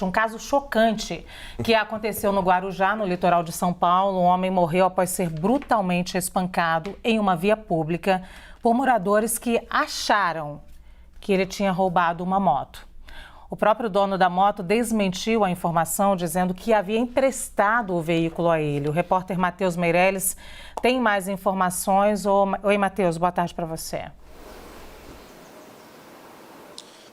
Um caso chocante que aconteceu no Guarujá, no litoral de São Paulo. Um homem morreu após ser brutalmente espancado em uma via pública por moradores que acharam que ele tinha roubado uma moto. O próprio dono da moto desmentiu a informação, dizendo que havia emprestado o veículo a ele. O repórter Matheus Meirelles tem mais informações. Oi, Matheus, boa tarde para você.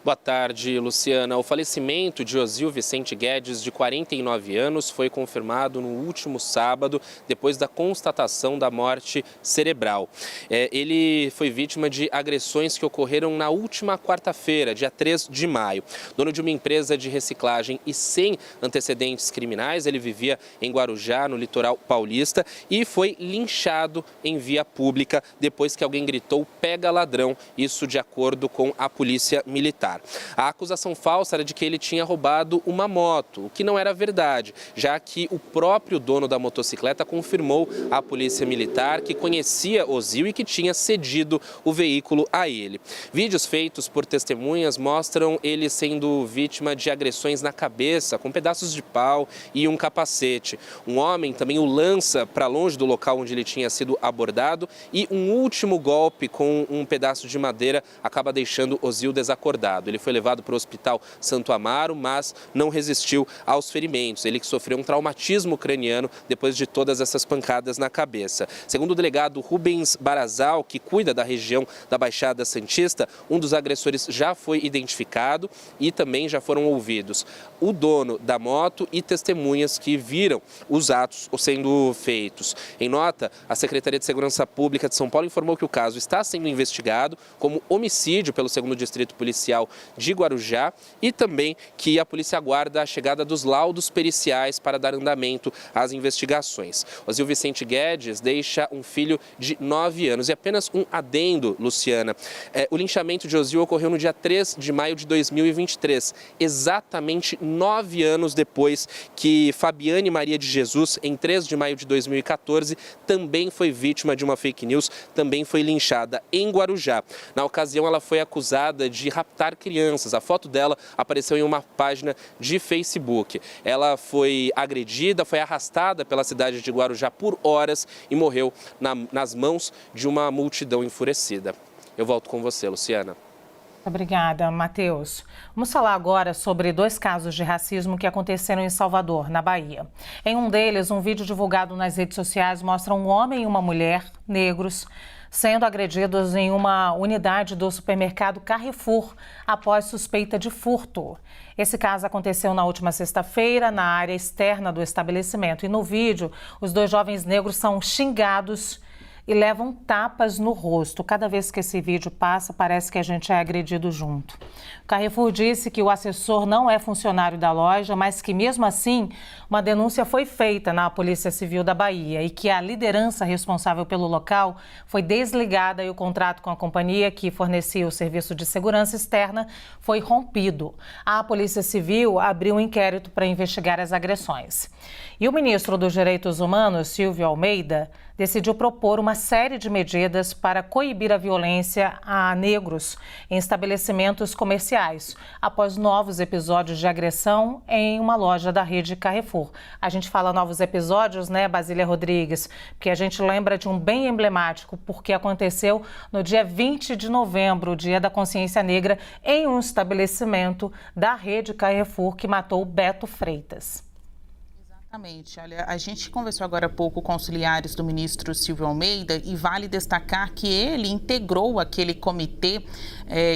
Boa tarde, Luciana. O falecimento de Ozil Vicente Guedes, de 49 anos, foi confirmado no último sábado, depois da constatação da morte cerebral. Ele foi vítima de agressões que ocorreram na última quarta-feira, dia 3 de maio. Dono de uma empresa de reciclagem e sem antecedentes criminais, ele vivia em Guarujá, no litoral paulista, e foi linchado em via pública depois que alguém gritou "pega ladrão", isso de acordo com a polícia militar. A acusação falsa era de que ele tinha roubado uma moto, o que não era verdade, já que o próprio dono da motocicleta confirmou à polícia militar que conhecia Ozil e que tinha cedido o veículo a ele. Vídeos feitos por testemunhas mostram ele sendo vítima de agressões na cabeça, com pedaços de pau e um capacete. Um homem também o lança para longe do local onde ele tinha sido abordado e um último golpe com um pedaço de madeira acaba deixando Ozil desacordado. Ele foi levado para o Hospital Santo Amaro, mas não resistiu aos ferimentos. Ele que sofreu um traumatismo craniano depois de todas essas pancadas na cabeça. Segundo o delegado Rubens Barazal, que cuida da região da Baixada Santista, um dos agressores já foi identificado e também já foram ouvidos o dono da moto e testemunhas que viram os atos sendo feitos. Em nota, a Secretaria de Segurança Pública de São Paulo informou que o caso está sendo investigado como homicídio pelo 2º Distrito Policial de Guarujá e também que a polícia aguarda a chegada dos laudos periciais para dar andamento às investigações. Ozil Vicente Guedes deixa um filho de 9 anos. E apenas um adendo, Luciana. O linchamento de Ozil ocorreu no dia 3 de maio de 2023, exatamente 9 anos depois que Fabiane Maria de Jesus, em 3 de maio de 2014, também foi vítima de uma fake news, também foi linchada em Guarujá. Na ocasião, ela foi acusada de raptar crianças. A foto dela apareceu em uma página de Facebook. Ela foi agredida, foi arrastada pela cidade de Guarujá por horas e morreu nas mãos de uma multidão enfurecida. Eu volto com você, Luciana. Obrigada, Matheus. Vamos falar agora sobre 2 casos de racismo que aconteceram em Salvador, na Bahia. Em um deles, um vídeo divulgado nas redes sociais mostra um homem e uma mulher negros sendo agredidos em uma unidade do supermercado Carrefour após suspeita de furto. Esse caso aconteceu na última sexta-feira na área externa do estabelecimento. E no vídeo, os 2 jovens negros são xingados e levam tapas no rosto. Cada vez que esse vídeo passa, parece que a gente é agredido junto. O Carrefour disse que o assessor não é funcionário da loja, mas que mesmo assim, uma denúncia foi feita na Polícia Civil da Bahia e que a liderança responsável pelo local foi desligada e o contrato com a companhia que fornecia o serviço de segurança externa foi rompido. A Polícia Civil abriu um inquérito para investigar as agressões. E o ministro dos Direitos Humanos, Silvio Almeida, decidiu propor uma série de medidas para coibir a violência a negros em estabelecimentos comerciais, após novos episódios de agressão em uma loja da rede Carrefour. A gente fala novos episódios, né, Basília Rodrigues? Porque a gente lembra de um bem emblemático, porque aconteceu no dia 20 de novembro, o Dia da Consciência Negra, em um estabelecimento da rede Carrefour que matou Beto Freitas. Exatamente. Olha, a gente conversou agora há pouco com auxiliares do ministro Silvio Almeida e vale destacar que ele integrou aquele comitê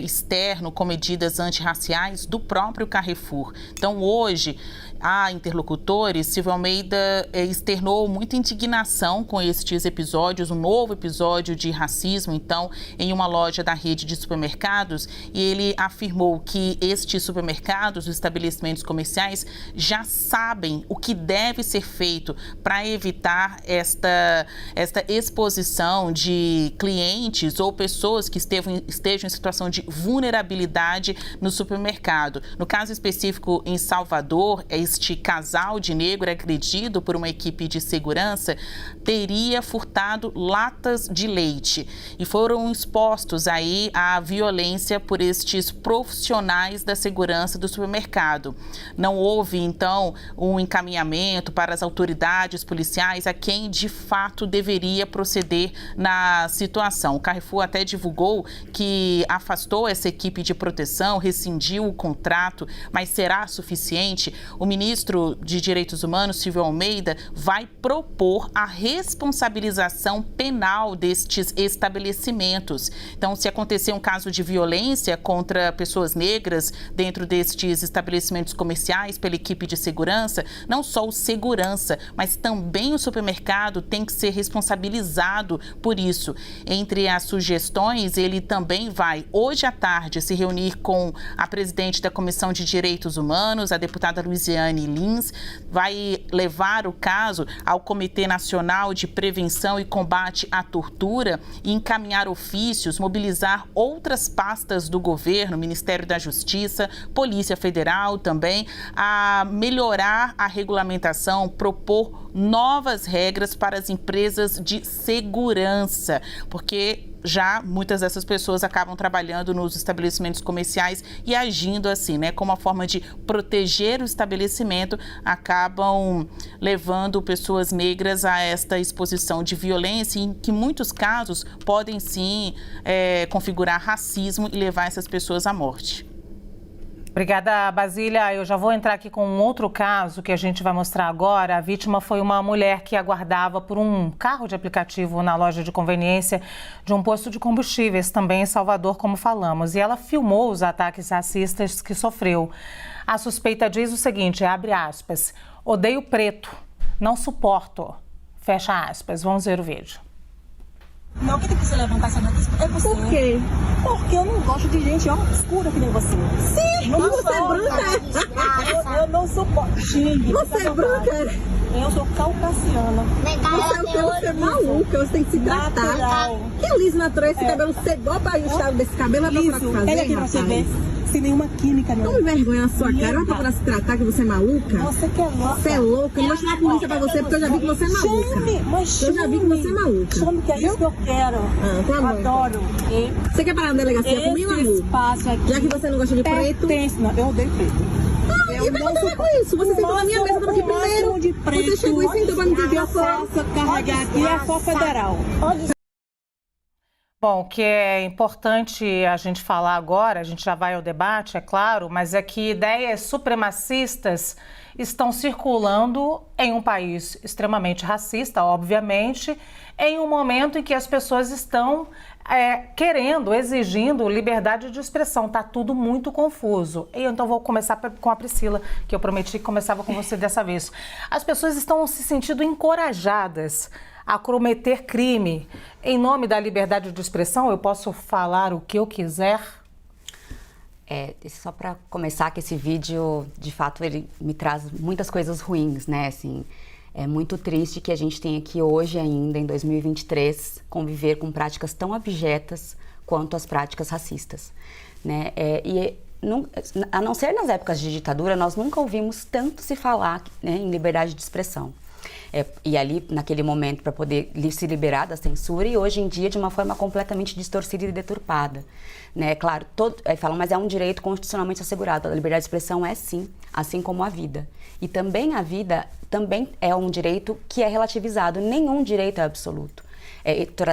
externo com medidas antirraciais do próprio Carrefour. Então, hoje, há interlocutores, Silvio Almeida externou muita indignação com estes episódios, um novo episódio de racismo, então, em uma loja da rede de supermercados, e ele afirmou que estes supermercados, os estabelecimentos comerciais, já sabem o que deve deve ser feito para evitar esta exposição de clientes ou pessoas que estejam em situação de vulnerabilidade no supermercado. No caso específico em Salvador, este casal de negro agredido por uma equipe de segurança teria furtado latas de leite e foram expostos aí à violência por estes profissionais da segurança do supermercado. Não houve, então, um encaminhamento para as autoridades policiais a quem, de fato, deveria proceder na situação. O Carrefour até divulgou que afastou essa equipe de proteção, rescindiu o contrato, mas será suficiente? O ministro de Direitos Humanos, Silvio Almeida, vai propor a responsabilização penal destes estabelecimentos. Então, se acontecer um caso de violência contra pessoas negras dentro destes estabelecimentos comerciais pela equipe de segurança, não só o segurança, mas também o supermercado tem que ser responsabilizado por isso. Entre as sugestões, ele também vai, hoje à tarde, se reunir com a presidente da Comissão de Direitos Humanos, a deputada Luiziane Lins, vai levar o caso ao Comitê Nacional de Prevenção e Combate à Tortura e encaminhar ofícios, mobilizar outras pastas do governo, Ministério da Justiça, Polícia Federal também, a melhorar a regulamentação, propor novas regras para as empresas de segurança, porque já muitas dessas pessoas acabam trabalhando nos estabelecimentos comerciais e agindo assim, né? Como uma forma de proteger o estabelecimento, acabam levando pessoas negras a esta exposição de violência, em que muitos casos podem sim configurar racismo e levar essas pessoas à morte. Obrigada, Basília. Eu já vou entrar aqui com um outro caso que a gente vai mostrar agora. A vítima foi uma mulher que aguardava por um carro de aplicativo na loja de conveniência de um posto de combustíveis, também em Salvador, como falamos. E ela filmou os ataques racistas que sofreu. A suspeita diz o seguinte, abre aspas, odeio preto, não suporto, fecha aspas. Vamos ver o vídeo. Não, quem tem que se levantar essa notícia é você. Por quê? Porque eu não gosto de gente obscura que nem você. Sim, não você é branca. Eu não suporto. Xingue. Você é branca. Eu sou caucasiana. Você é maluca, você tem que se tratar. Natural. Que liso natural, esse cabelo cegou para o estado desse cabelo, vai procurar o que fazer, Pega aqui pra você ver. Sem nenhuma química, não. Tome vergonha na sua cara, vai procurar se tratar, que você é maluca. Você que é louca. Você é louca, não vou chamar a polícia pra você, porque eu já vi que você é maluca. Eu já vi que você é maluca. Chame, que é isso que eu quero. Tá bom. Adoro. Você quer parar na delegacia comigo, amor? Espaço aqui. Já que você não gosta de preto. Não, eu odeio preto. E vai fazer com isso? Você sentou na minha mesa, eu aqui primeiro. Você chegou e sentou pra me dizer que eu posso carregar aqui é só federal. Bom, o que é importante a gente falar agora, a gente já vai ao debate, é claro, mas é que ideias supremacistas estão circulando em um país extremamente racista, obviamente, em um momento em que as pessoas estão querendo, exigindo liberdade de expressão. Está tudo muito confuso. E então vou começar com a Priscila, que eu prometi que começava com você dessa vez. As pessoas estão se sentindo encorajadas a cometer crime. Em nome da liberdade de expressão, eu posso falar o que eu quiser? Só para começar, que esse vídeo, de fato, ele me traz muitas coisas ruins, né? Assim, é muito triste que a gente tenha que hoje ainda, em 2023, conviver com práticas tão abjetas quanto as práticas racistas, né? A não ser nas épocas de ditadura, nós nunca ouvimos tanto se falar, né, em liberdade de expressão. E ali, naquele momento, para poder se liberar da censura, e hoje em dia de uma forma completamente distorcida e deturpada. Né? Claro, falam, mas é um direito constitucionalmente assegurado. A liberdade de expressão é sim, assim como a vida. E também a vida também é um direito que é relativizado. Nenhum direito é absoluto.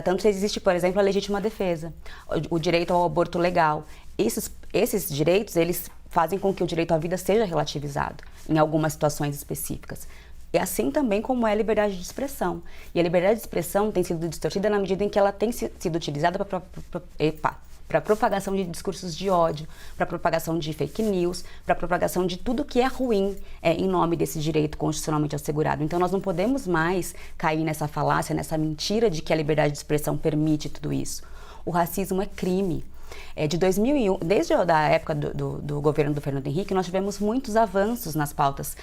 Tanto existe, por exemplo, a legítima defesa, o direito ao aborto legal. Esses direitos, eles fazem com que o direito à vida seja relativizado em algumas situações específicas. E assim também como é a liberdade de expressão. E a liberdade de expressão tem sido distorcida na medida em que ela tem sido utilizada para propagação de discursos de ódio, para propagação de fake news, para propagação de tudo que é ruim em nome desse direito constitucionalmente assegurado. Então nós não podemos mais cair nessa falácia, nessa mentira de que a liberdade de expressão permite tudo isso. O racismo é crime. De 2001, desde a época do governo do Fernando Henrique, nós tivemos muitos avanços nas pautas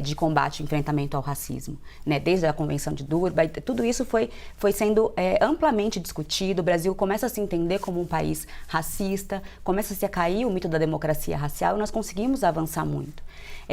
de combate e enfrentamento ao racismo, né? Desde a Convenção de Durban, tudo isso foi sendo amplamente discutido. O Brasil começa a se entender como um país racista, começa a cair o mito da democracia racial e nós conseguimos avançar muito.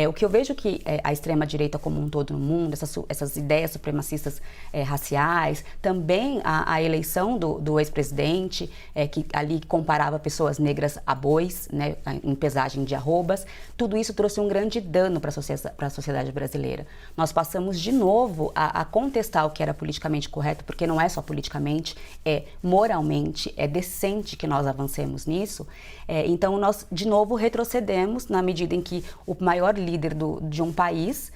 O que eu vejo que a extrema-direita como um todo no mundo, essas ideias supremacistas raciais, também a eleição do ex-presidente, que ali comparava pessoas negras a bois, né, em pesagem de arrobas, tudo isso trouxe um grande dano para a sociedade brasileira. Nós passamos de novo a contestar o que era politicamente correto, porque não é só politicamente, é moralmente, é decente que nós avancemos nisso. Então nós de novo retrocedemos na medida em que o maior líder de um país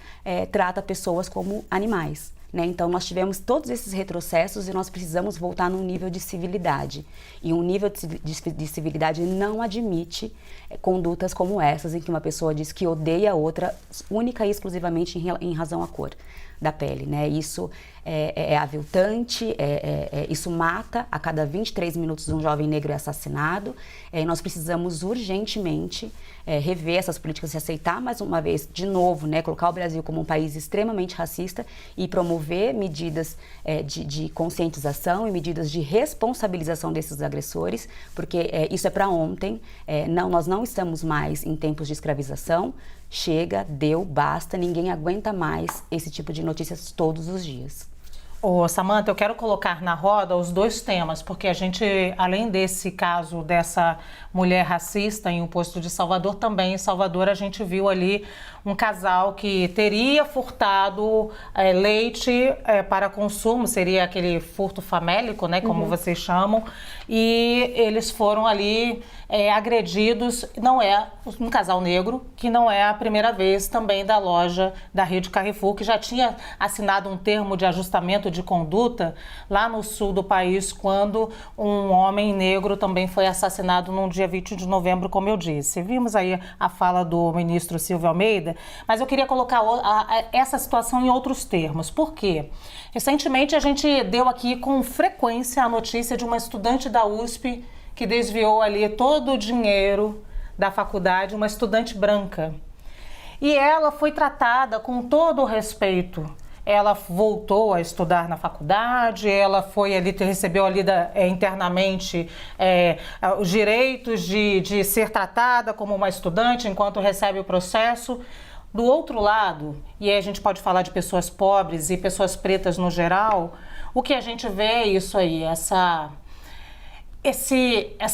trata pessoas como animais, né? Então nós tivemos todos esses retrocessos e nós precisamos voltar num nível de civilidade. E um nível de civilidade não admite condutas como essas, em que uma pessoa diz que odeia a outra única e exclusivamente em razão à cor da pele, né? Isso é aviltante, isso mata. A cada 23 minutos um jovem negro é assassinado. E nós precisamos urgentemente rever essas políticas, se aceitar mais uma vez, de novo, né, colocar o Brasil como um país extremamente racista e promover medidas de conscientização e medidas de responsabilização desses agressores, porque isso é para ontem. Nós não estamos mais em tempos de escravização. Chega, deu, basta, ninguém aguenta mais esse tipo de notícias todos os dias. Samantha, eu quero colocar na roda os dois temas, porque a gente, além desse caso dessa mulher racista em um posto de Salvador, também em Salvador a gente viu ali um casal que teria furtado leite para consumo, seria aquele furto famélico, né, como vocês chamam, e eles foram ali agredidos. Não é um casal negro, que não é a primeira vez também da loja da rede Carrefour, que já tinha assinado um termo de ajustamento de conduta lá no sul do país, quando um homem negro também foi assassinado no dia 20 de novembro, como eu disse. Vimos aí a fala do ministro Silvio Almeida, mas eu queria colocar essa situação em outros termos. Por quê? Recentemente a gente deu aqui com frequência a notícia de uma estudante da USP que desviou ali todo o dinheiro da faculdade, uma estudante branca. E ela foi tratada com todo o respeito. Ela voltou a estudar na faculdade, ela foi ali, recebeu ali internamente os direitos de ser tratada como uma estudante enquanto recebe o processo. Do outro lado, e aí a gente pode falar de pessoas pobres e pessoas pretas no geral, o que a gente vê é isso aí, essa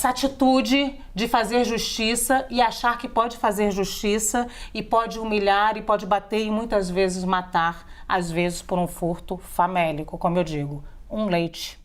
atitude de fazer justiça e achar que pode fazer justiça e pode humilhar e pode bater e muitas vezes matar, às vezes por um furto famélico, como eu digo, um leite.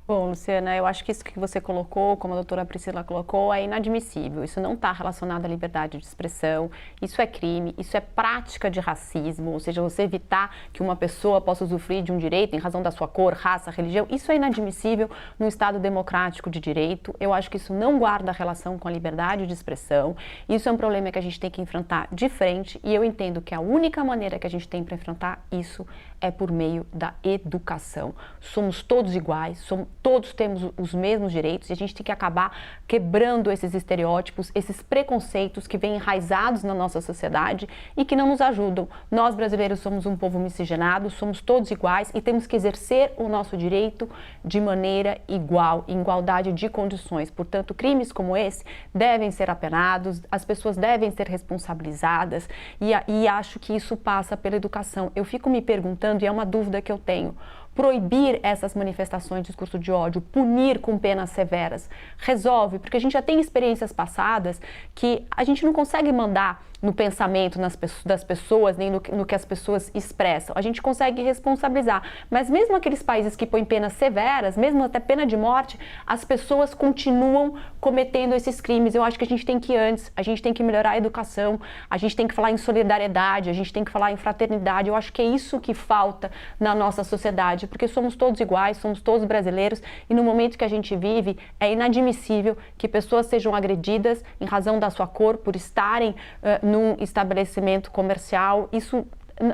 Bom, Luciana, eu acho que isso que você colocou, como a doutora Priscila colocou, é inadmissível. Isso não está relacionado à liberdade de expressão, isso é crime, isso é prática de racismo, ou seja, você evitar que uma pessoa possa usufruir de um direito em razão da sua cor, raça, religião, isso é inadmissível no Estado democrático de direito. Eu acho que isso não guarda relação com a liberdade de expressão, isso é um problema que a gente tem que enfrentar de frente e eu entendo que a única maneira que a gente tem para enfrentar isso é por meio da educação. Somos todos iguais, todos temos os mesmos direitos e a gente tem que acabar quebrando esses estereótipos, esses preconceitos que vêm enraizados na nossa sociedade e que não nos ajudam. Nós brasileiros somos um povo miscigenado, somos todos iguais e temos que exercer o nosso direito de maneira igual, em igualdade de condições. Portanto, crimes como esse devem ser apenados, as pessoas devem ser responsabilizadas e acho que isso passa pela educação. Eu fico me perguntando, e é uma dúvida que eu tenho, proibir essas manifestações de discurso de ódio, punir com penas severas, resolve? Porque a gente já tem experiências passadas que a gente não consegue mandar no pensamento das pessoas, nem no que as pessoas expressam. A gente consegue responsabilizar, mas mesmo aqueles países que põem penas severas, mesmo até pena de morte, as pessoas continuam cometendo esses crimes. Eu acho que a gente tem que ir antes, a gente tem que melhorar a educação, a gente tem que falar em solidariedade, a gente tem que falar em fraternidade. Eu acho que é isso que falta na nossa sociedade, porque somos todos iguais, somos todos brasileiros e no momento que a gente vive é inadmissível que pessoas sejam agredidas em razão da sua cor, por estarem num estabelecimento comercial. Isso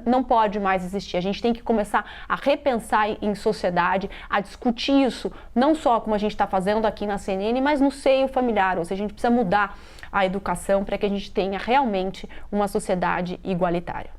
não pode mais existir. A gente tem que começar a repensar em sociedade, a discutir isso, não só como a gente está fazendo aqui na CNN, mas no seio familiar, ou seja, a gente precisa mudar a educação para que a gente tenha realmente uma sociedade igualitária.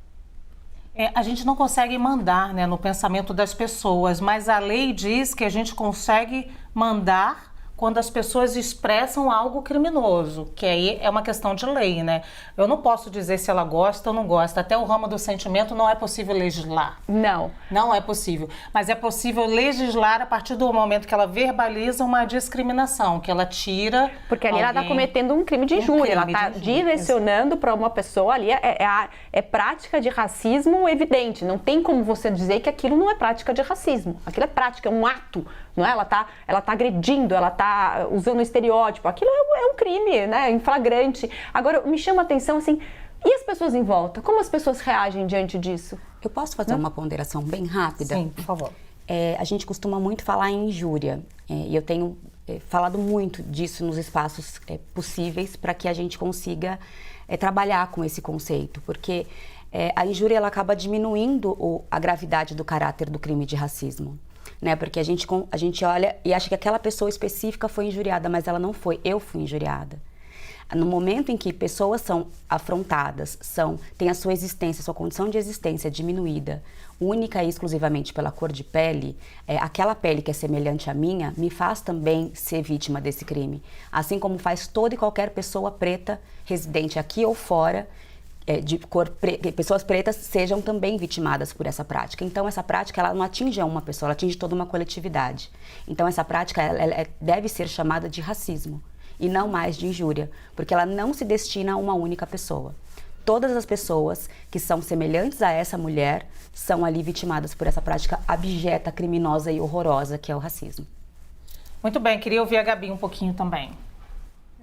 A gente não consegue mandar, né, no pensamento das pessoas, mas a lei diz que a gente consegue mandar quando as pessoas expressam algo criminoso, que aí é uma questão de lei, né? Eu não posso dizer se ela gosta ou não gosta. Até o ramo do sentimento não é possível legislar. Não. Não é possível. Mas é possível legislar a partir do momento que ela verbaliza uma discriminação, que ela tira... Porque ali ela está cometendo um crime de injúria, ela está direcionando para uma pessoa ali, é prática de racismo evidente. Não tem como você dizer que aquilo não é prática de racismo. Aquilo é prática, é um ato. Não é? Ela tá agredindo, ela está usando um estereótipo. Aquilo é um crime, né? Em flagrante. Agora, me chama a atenção, assim, e as pessoas em volta? Como as pessoas reagem diante disso? Eu posso fazer uma ponderação bem rápida? Sim, por favor. A gente costuma muito falar em injúria. E eu tenho falado muito disso nos espaços possíveis para que a gente consiga trabalhar com esse conceito. Porque a injúria ela acaba diminuindo a gravidade do caráter do crime de racismo. Né? Porque a gente olha e acha que aquela pessoa específica foi injuriada, mas ela não foi. Eu fui injuriada. No momento em que pessoas são afrontadas, têm a sua existência, sua condição de existência diminuída, única e exclusivamente pela cor de pele, aquela pele que é semelhante à minha, me faz também ser vítima desse crime. Assim como faz toda e qualquer pessoa preta, residente aqui ou fora, de cor pessoas pretas sejam também vitimadas por essa prática. Então, essa prática ela não atinge uma pessoa, ela atinge toda uma coletividade. Então, essa prática ela deve ser chamada de racismo e não mais de injúria, porque ela não se destina a uma única pessoa. Todas as pessoas que são semelhantes a essa mulher são ali vitimadas por essa prática abjeta, criminosa e horrorosa que é o racismo. Muito bem, queria ouvir a Gabi um pouquinho também.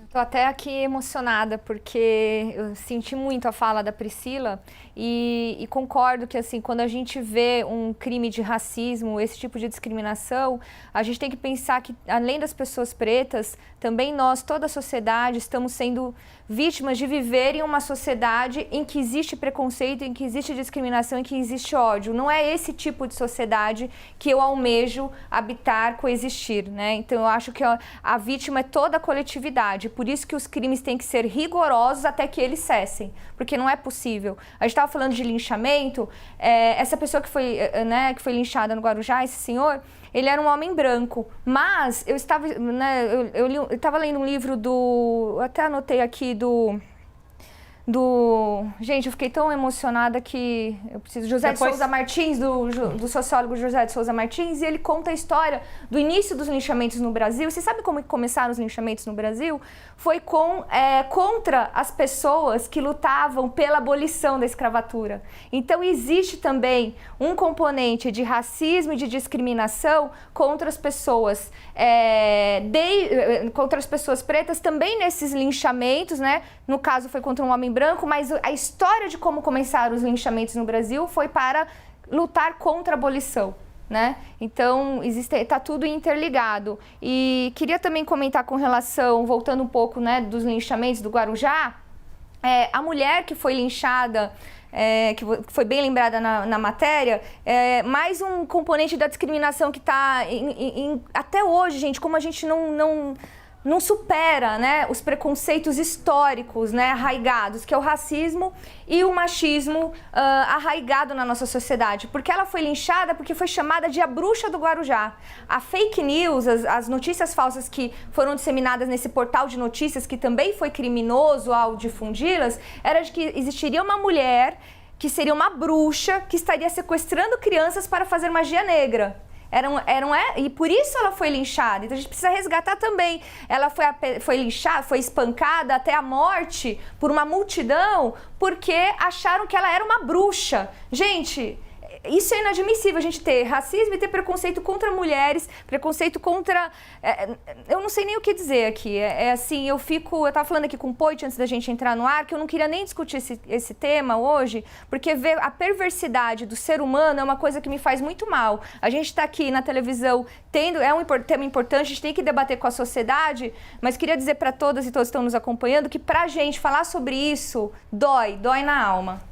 Estou até aqui emocionada porque eu senti muito a fala da Priscila e concordo que assim, quando a gente vê um crime de racismo, esse tipo de discriminação, a gente tem que pensar que além das pessoas pretas, também nós, toda a sociedade, estamos sendo vítimas de viver em uma sociedade em que existe preconceito, em que existe discriminação, em que existe ódio. Não é esse tipo de sociedade que eu almejo habitar, coexistir, né? Então eu acho que a vítima é toda a coletividade. Por isso que os crimes têm que ser rigorosos até que eles cessem, porque não é possível. A gente estava falando de linchamento, essa pessoa que foi linchada no Guarujá, esse senhor, ele era um homem branco, mas eu estava, eu estava lendo um livro eu até anotei aqui gente, eu fiquei tão emocionada que eu preciso... José de Souza Martins, do sociólogo José de Souza Martins, e ele conta a história do início dos linchamentos no Brasil. Você sabe como começaram os linchamentos no Brasil? Foi contra as pessoas que lutavam pela abolição da escravatura. Então, existe também um componente de racismo e de discriminação contra as pessoas, contra as pessoas pretas, também nesses linchamentos, né? No caso, foi contra um homem branco, mas a história de como começaram os linchamentos no Brasil foi para lutar contra a abolição, né? Então, está tudo interligado. E queria também comentar com relação, voltando um pouco, né, dos linchamentos do Guarujá, a mulher que foi linchada, que foi bem lembrada na matéria, mais um componente da discriminação que está até hoje, gente, como a gente não supera, né, os preconceitos históricos, né, arraigados, que é o racismo e o machismo arraigado na nossa sociedade. Porque ela foi linchada porque foi chamada de a bruxa do Guarujá. A fake news, as notícias falsas que foram disseminadas nesse portal de notícias, que também foi criminoso ao difundi-las, era de que existiria uma mulher que seria uma bruxa que estaria sequestrando crianças para fazer magia negra. E por isso ela foi linchada. Então a gente precisa resgatar também. Ela foi linchada, foi espancada até a morte por uma multidão porque acharam que ela era uma bruxa. Gente, isso é inadmissível, a gente ter racismo e ter preconceito contra mulheres, preconceito contra... eu não sei nem o que dizer aqui. Assim, eu tava falando aqui com o Poit antes da gente entrar no ar, que eu não queria nem discutir esse tema hoje, porque ver a perversidade do ser humano é uma coisa que me faz muito mal. A gente tá aqui na televisão, é um tema importante, a gente tem que debater com a sociedade, mas queria dizer para todas e todos que estão nos acompanhando que pra gente falar sobre isso dói na alma.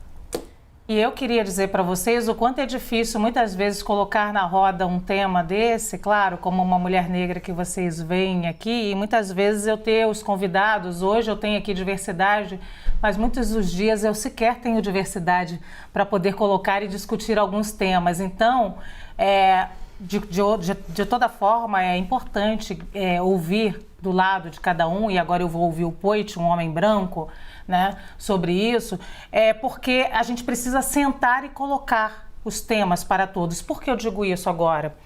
E eu queria dizer para vocês o quanto é difícil muitas vezes colocar na roda um tema desse, claro, como uma mulher negra que vocês veem aqui, e muitas vezes eu ter os convidados, hoje eu tenho aqui diversidade, mas muitos dos dias eu sequer tenho diversidade para poder colocar e discutir alguns temas. Então, de toda forma, é importante ouvir do lado de cada um, e agora eu vou ouvir o Poit, um homem branco, né, sobre isso, porque a gente precisa sentar e colocar os temas para todos. Por que eu digo isso agora?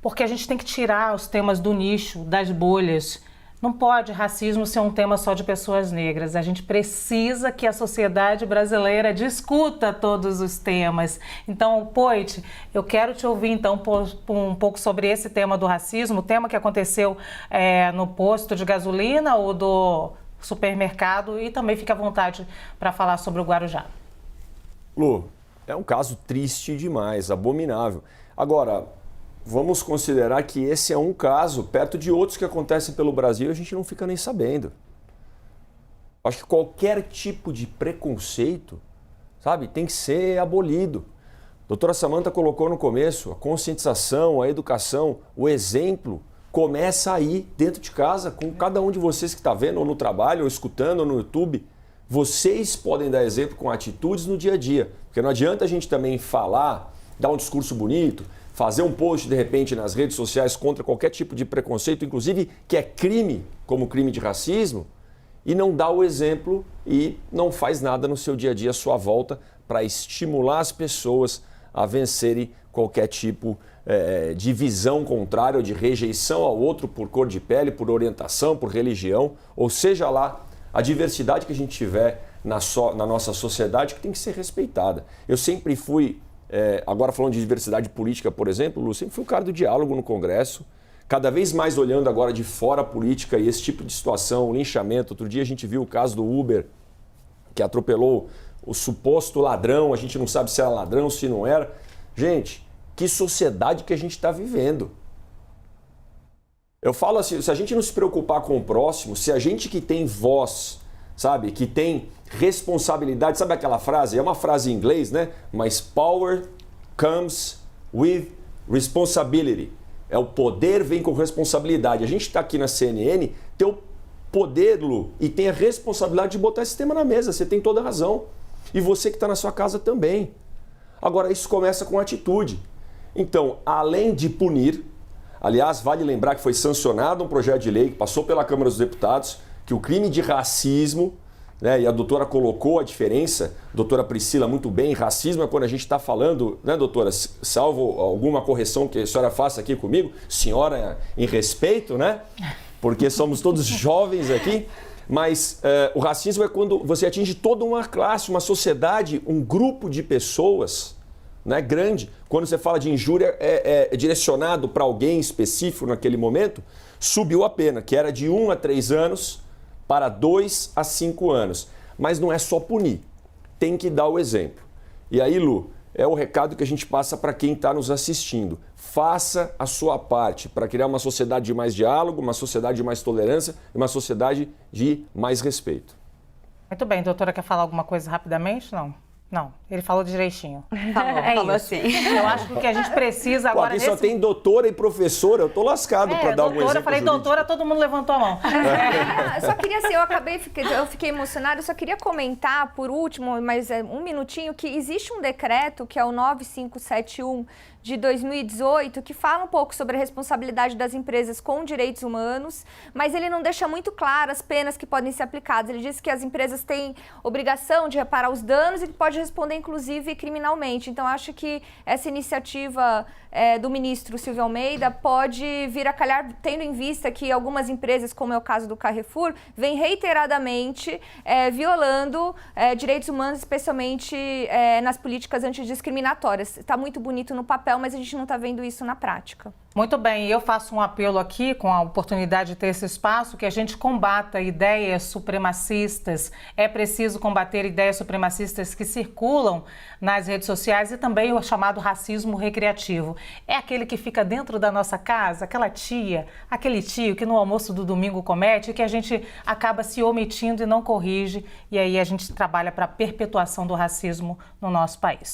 Porque a gente tem que tirar os temas do nicho, das bolhas. Não pode racismo ser um tema só de pessoas negras. A gente precisa que a sociedade brasileira discuta todos os temas. Então, Poit, eu quero te ouvir então um pouco sobre esse tema do racismo, o tema que aconteceu no posto de gasolina ou do supermercado, e também fique à vontade para falar sobre o Guarujá. Lu, é um caso triste demais, abominável. Agora, vamos considerar que esse é um caso perto de outros que acontecem pelo Brasil e a gente não fica nem sabendo. Acho que qualquer tipo de preconceito, sabe, tem que ser abolido. A doutora Samantha colocou no começo, a conscientização, a educação, o exemplo começa aí dentro de casa, com cada um de vocês que está vendo, ou no trabalho, ou escutando, ou no YouTube. Vocês podem dar exemplo com atitudes no dia a dia. Porque não adianta a gente também falar, dar um discurso bonito, fazer um post de repente nas redes sociais contra qualquer tipo de preconceito, inclusive que é crime, como crime de racismo, e não dá o exemplo e não faz nada no seu dia a dia à sua volta para estimular as pessoas a vencerem qualquer tipo de visão contrária ou de rejeição ao outro por cor de pele, por orientação, por religião, ou seja lá, a diversidade que a gente tiver na nossa sociedade que tem que ser respeitada. Eu sempre fui, agora falando de diversidade política, por exemplo, Lu, sempre fui o cara do diálogo no Congresso, cada vez mais olhando agora de fora a política e esse tipo de situação, linchamento. Outro dia a gente viu o caso do Uber, que atropelou o suposto ladrão, a gente não sabe se era ladrão, se não era. Gente, que sociedade que a gente está vivendo. Eu falo assim, se a gente não se preocupar com o próximo, se a gente que tem voz, sabe, que tem responsabilidade, sabe aquela frase? É uma frase em inglês, né? Mas power comes with responsibility. O poder vem com responsabilidade. A gente está aqui na CNN, tem o poder, Lu, e tem a responsabilidade de botar esse tema na mesa. Você tem toda a razão. E você que está na sua casa também. Agora, isso começa com atitude. Então, além de punir, aliás, vale lembrar que foi sancionado um projeto de lei que passou pela Câmara dos Deputados, que o crime de racismo, né, e a doutora colocou a diferença, doutora Priscila, muito bem, racismo é quando a gente está falando, né, doutora, salvo alguma correção que a senhora faça aqui comigo, senhora em respeito, né, porque somos todos jovens aqui, mas o racismo é quando você atinge toda uma classe, uma sociedade, um grupo de pessoas, né, grande. Quando você fala de injúria, é direcionado para alguém específico naquele momento, subiu a pena, que era de 1 a 3 anos para 2 a 5 anos. Mas não é só punir, tem que dar o exemplo. E aí, Lu, é o recado que a gente passa para quem está nos assistindo. Faça a sua parte para criar uma sociedade de mais diálogo, uma sociedade de mais tolerância e uma sociedade de mais respeito. Muito bem, doutora, quer falar alguma coisa rapidamente? Não, ele falou direitinho. Falou assim. Eu acho que o que a gente precisa agora... Aqui só tem doutora e professora, eu tô lascado para dar algum exemplo. Eu falei jurídico. Doutora, todo mundo levantou a mão. Só queria assim, eu fiquei emocionada, eu só queria comentar por último, mas um minutinho, que existe um decreto que é o 9571 de 2018, que fala um pouco sobre a responsabilidade das empresas com direitos humanos, mas ele não deixa muito claro as penas que podem ser aplicadas. Ele diz que as empresas têm obrigação de reparar os danos e que pode responder, inclusive, criminalmente. Então, acho que essa iniciativa do ministro Silvio Almeida pode vir a calhar, tendo em vista que algumas empresas, como é o caso do Carrefour, vêm reiteradamente violando direitos humanos, especialmente nas políticas antidiscriminatórias. Está muito bonito no papel, mas a gente não está vendo isso na prática. Muito bem, eu faço um apelo aqui, com a oportunidade de ter esse espaço, que a gente combata ideias supremacistas. É preciso combater ideias supremacistas que se circulam nas redes sociais e também o chamado racismo recreativo. É aquele que fica dentro da nossa casa, aquela tia, aquele tio que no almoço do domingo comete e que a gente acaba se omitindo e não corrige, e aí a gente trabalha para a perpetuação do racismo no nosso país.